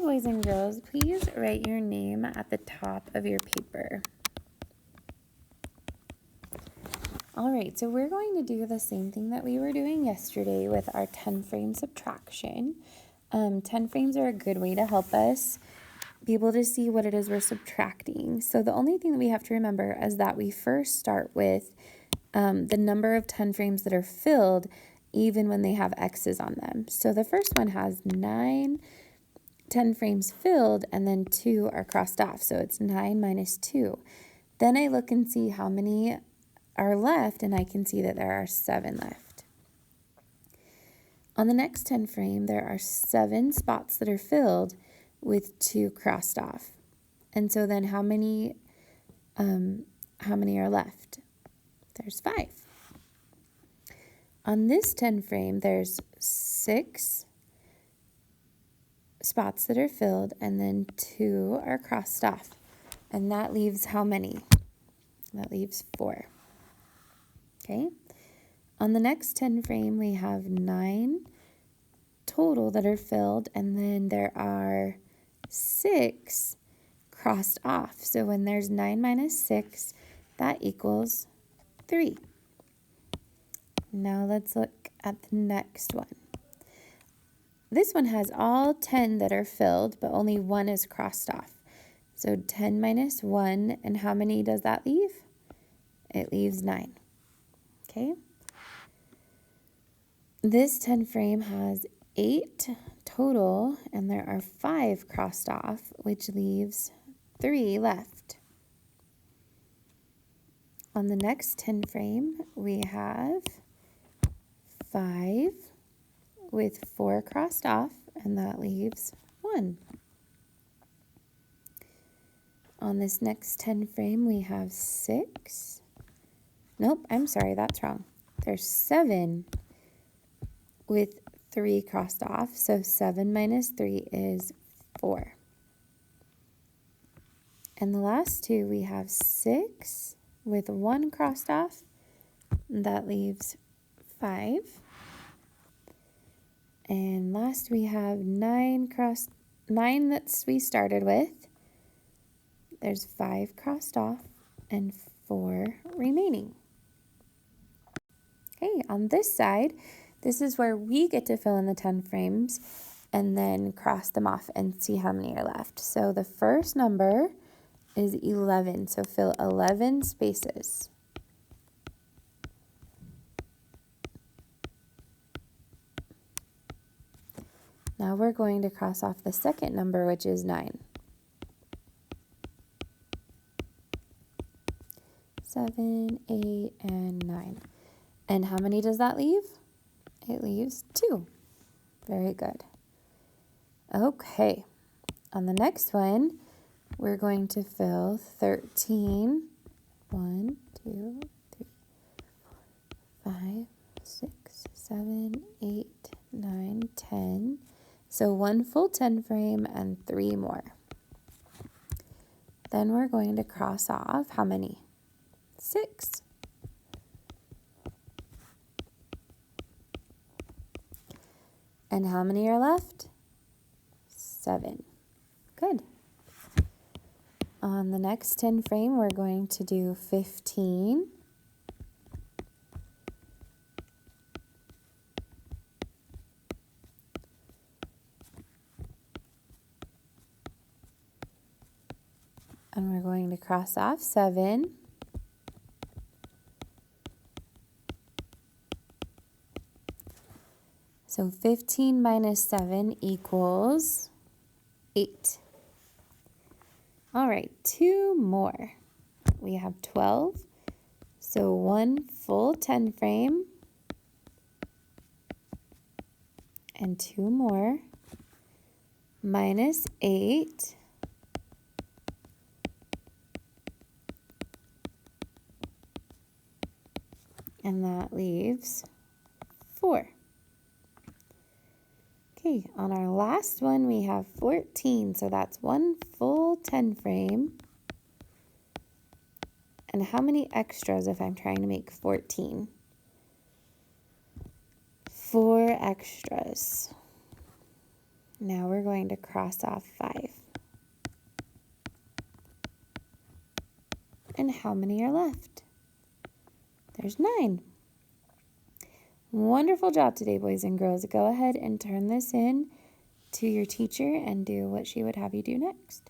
boys and girls, please write your name at the top of your paper. All right, so we're going to do the same thing that we were doing yesterday with our 10-frame subtraction. 10 frames are a good way to help us be able to see what it is we're subtracting. So the only thing that we have to remember is that we first start with the number of 10 frames that are filled even when they have X's on them. So the first one has 9 10 frames filled and then 2 are crossed off. So it's 9 minus 2. Then I look and see how many are left, and I can see that there are 7 left. On the next 10 frame, there are 7 spots that are filled with 2 crossed off. And so then how many are left? There's 5. On this 10 frame, there's 6 spots that are filled, and then 2 are crossed off. And that leaves how many? That leaves 4. Okay. On the next 10 frame, we have 9 total that are filled, and then there are 6 crossed off. So when there's 9 minus 6, that equals 3. Now let's look at the next one. This one has all 10 that are filled, but only 1 is crossed off. So 10 minus 1, and how many does that leave? It leaves 9. Okay. This 10 frame has 8 total, and there are 5 crossed off, which leaves 3 left. On the next 10 frame, we have 5 with 4 crossed off, and that leaves 1. On this next 10 frame, we have 6. Nope, I'm sorry, that's wrong. There's 7 with 3 crossed off, so 7 minus 3 is 4. And the last two, we have 6 with 1 crossed off, and that leaves 5. And last we have 9 that we started with. There's 5 crossed off and 4 remaining. Okay, on this side, this is where we get to fill in the 10 frames and then cross them off and see how many are left. So the first number is 11, so fill 11 spaces. Now we're going to cross off the second number, which is 9. 7, 8, and 9. And how many does that leave? It leaves 2. Very good. Okay, on the next one, we're going to fill 13. 1, 2, 3, 4, 5, 6, 7, 8, 9, 10. So 1 full 10 frame and 3 more. Then we're going to cross off how many? 6. And how many are left? 7. Good. On the next 10 frame, we're going to do 15. And we're going to cross off 7. So 15 minus 7 equals 8. All right, 2 more. We have 12. So 1 full 10 frame and 2 more minus 8. And that leaves 4. Okay, on our last one, we have 14, so that's 1 full 10 frame. And how many extras if I'm trying to make 14? 4 extras. Now we're going to cross off 5. And how many are left? There's 9. Wonderful job today, boys and girls. Go ahead and turn this in to your teacher and do what she would have you do next.